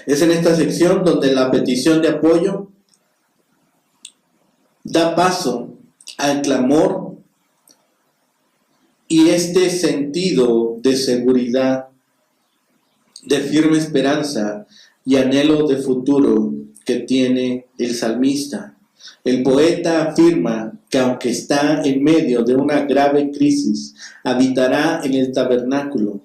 Es en esta sección donde la petición de apoyo da paso al clamor y este sentido de seguridad, de firme esperanza y anhelo de futuro que tiene el salmista. El poeta afirma que aunque está en medio de una grave crisis, habitará en el tabernáculo,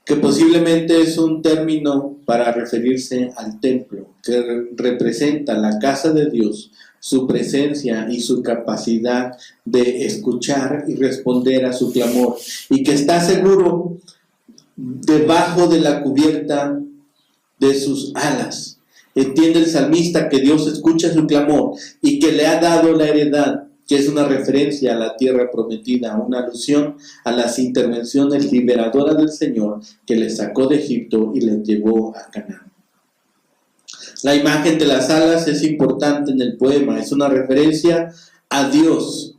que posiblemente es un término para referirse al templo, que representa la casa de Dios, su presencia y su capacidad de escuchar y responder a su clamor, y que está seguro debajo de la cubierta de sus alas. Entiende el salmista que Dios escucha su clamor y que le ha dado la heredad, que es una referencia a la tierra prometida, una alusión a las intervenciones liberadoras del Señor que le sacó de Egipto y le llevó a Canaán. La imagen de las alas es importante en el poema, es una referencia a Dios,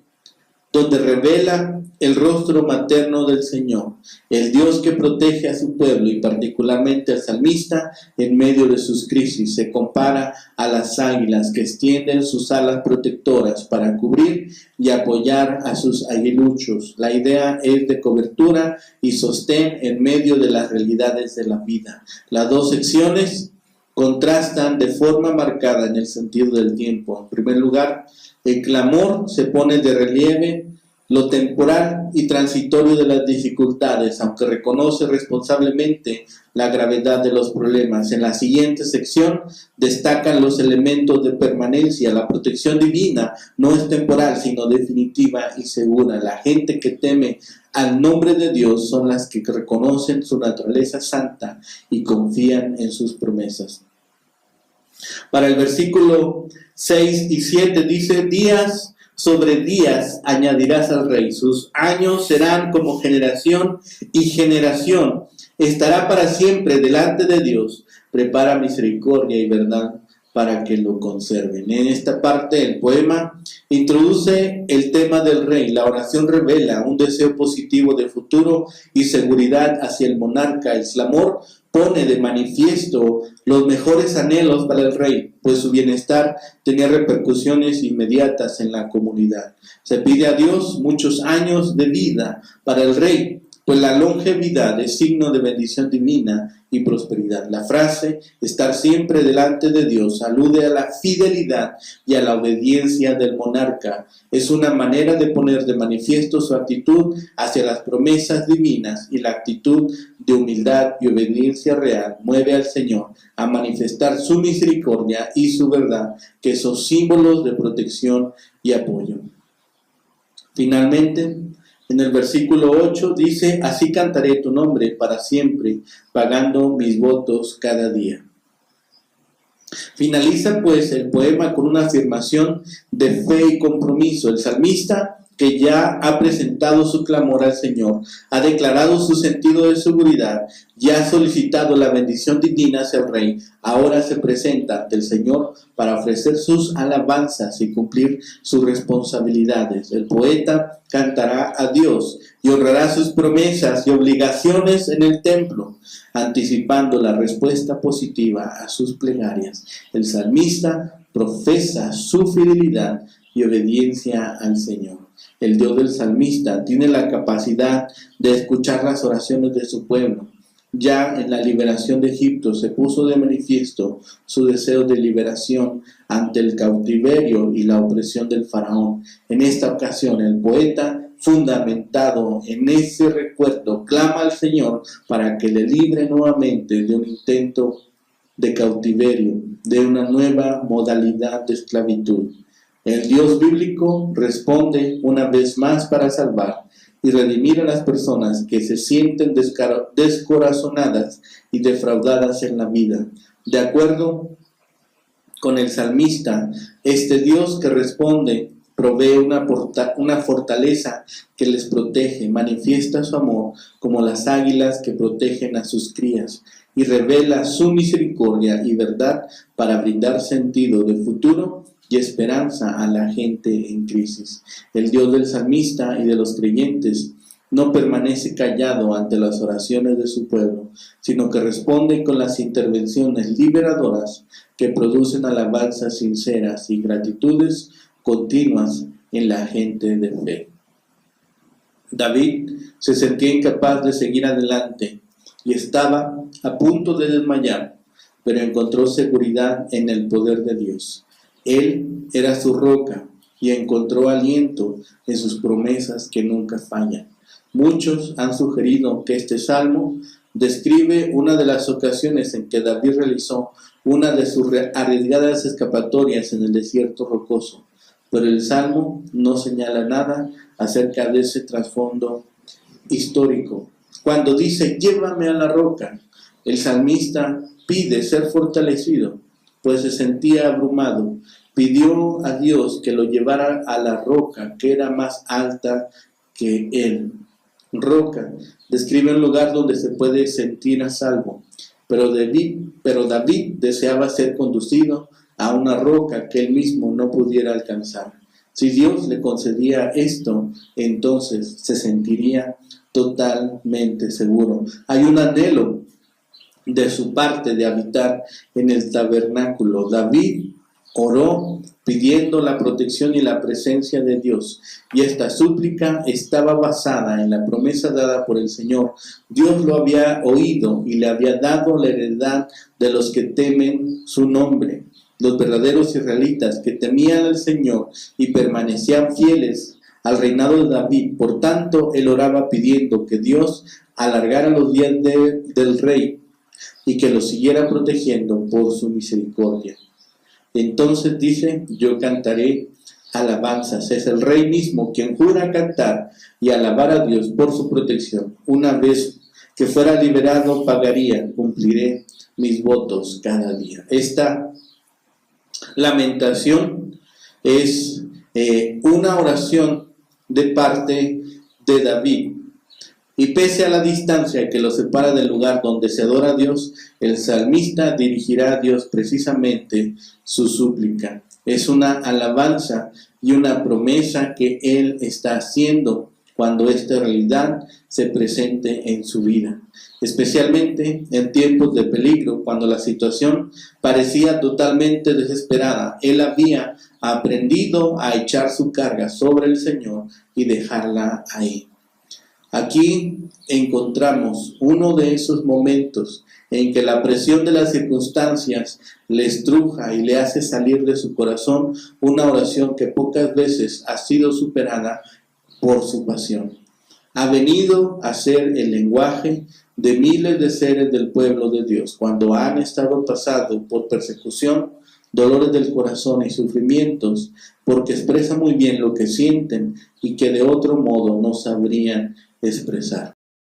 donde revela el rostro materno del Señor, el Dios que protege a su pueblo y particularmente al salmista en medio de sus crisis. Se compara a las águilas que extienden sus alas protectoras para cubrir y apoyar a sus aguiluchos. La idea es de cobertura y sostén en medio de las realidades de la vida. Las dos secciones contrastan de forma marcada en el sentido del tiempo. En primer lugar, el clamor se pone de relieve lo temporal y transitorio de las dificultades, aunque reconoce responsablemente la gravedad de los problemas. En la siguiente sección destacan los elementos de permanencia. La protección divina no es temporal, sino definitiva y segura. La gente que teme al nombre de Dios son las que reconocen su naturaleza santa y confían en sus promesas. Para el versículo 6 y 7 dice: días sobre días añadirás al rey, sus años serán como generación y generación, estará para siempre delante de Dios, prepara misericordia y verdad para que lo conserven. En esta parte el poema introduce el tema del rey. La oración revela un deseo positivo de futuro y seguridad hacia el monarca. El clamor pone de manifiesto los mejores anhelos para el rey, pues su bienestar tenía repercusiones inmediatas en la comunidad. Se pide a Dios muchos años de vida para el rey, pues la longevidad es signo de bendición divina y prosperidad. La frase estar siempre delante de Dios alude a la fidelidad y a la obediencia del monarca. Es una manera de poner de manifiesto su actitud hacia las promesas divinas, y la actitud de humildad y obediencia real mueve al Señor a manifestar su misericordia y su verdad, que son símbolos de protección y apoyo. Finalmente, en el versículo 8 dice: así cantaré tu nombre para siempre, pagando mis votos cada día. Finaliza pues el poema con una afirmación de fe y compromiso. El salmista, que ya ha presentado su clamor al Señor, ha declarado su sentido de seguridad, ya ha solicitado la bendición divina hacia el rey, ahora se presenta ante el Señor para ofrecer sus alabanzas y cumplir sus responsabilidades. El poeta cantará a Dios y honrará sus promesas y obligaciones en el templo, anticipando la respuesta positiva a sus plegarias. El salmista profesa su fidelidad y obediencia al Señor. El Dios del salmista tiene la capacidad de escuchar las oraciones de su pueblo. Ya en la liberación de Egipto se puso de manifiesto su deseo de liberación ante el cautiverio y la opresión del faraón. En esta ocasión el poeta, fundamentado en ese recuerdo, clama al Señor para que le libre nuevamente de un intento de cautiverio, de una nueva modalidad de esclavitud. El Dios bíblico responde una vez más para salvar y redimir a las personas que se sienten descorazonadas y defraudadas en la vida. De acuerdo con el salmista, este Dios que responde provee una fortaleza que les protege, manifiesta su amor como las águilas que protegen a sus crías, y revela su misericordia y verdad para brindar sentido de futuro y esperanza a la gente en crisis. El Dios del salmista y de los creyentes no permanece callado ante las oraciones de su pueblo, sino que responde con las intervenciones liberadoras que producen alabanzas sinceras y gratitudes continuas en la gente de fe. David se sentía incapaz de seguir adelante y estaba a punto de desmayar, pero encontró seguridad en el poder de Dios. Él era su roca y encontró aliento en sus promesas que nunca fallan. Muchos han sugerido que este salmo describe una de las ocasiones en que David realizó una de sus arriesgadas escapatorias en el desierto rocoso, pero el salmo no señala nada acerca de ese trasfondo histórico. Cuando dice, llévame a la roca, el salmista pide ser fortalecido, pues se sentía abrumado. Pidió a Dios que lo llevara a la roca que era más alta que él. Roca describe un lugar donde se puede sentir a salvo, pero David deseaba ser conducido a una roca que él mismo no pudiera alcanzar. Si Dios le concedía esto, entonces se sentiría totalmente seguro. Hay un anhelo de su parte de habitar en el tabernáculo. David oró pidiendo la protección y la presencia de Dios, y esta súplica estaba basada en la promesa dada por el Señor. Dios lo había oído y le había dado la heredad de los que temen su nombre. Los verdaderos israelitas que temían al Señor y permanecían fieles al reinado de David. Por tanto, él oraba pidiendo que Dios alargara los días del rey y que lo siguiera protegiendo por su misericordia. Entonces dice, yo cantaré alabanzas. Es el rey mismo quien jura cantar y alabar a Dios por su protección. Una vez que fuera liberado, pagaría, cumpliré mis votos cada día. Esta lamentación es una oración de parte de David. Y pese a la distancia que lo separa del lugar donde se adora a Dios, el salmista dirigirá a Dios precisamente su súplica. Es una alabanza y una promesa que él está haciendo cuando esta realidad se presente en su vida. Especialmente en tiempos de peligro, cuando la situación parecía totalmente desesperada. Él había aprendido a echar su carga sobre el Señor y dejarla ahí. Aquí encontramos uno de esos momentos en que la presión de las circunstancias le estruja y le hace salir de su corazón una oración que pocas veces ha sido superada por su pasión. Ha venido a ser el lenguaje de miles de seres del pueblo de Dios cuando han estado pasando por persecución, dolores del corazón y sufrimientos, porque expresa muy bien lo que sienten y que de otro modo no sabrían expresar.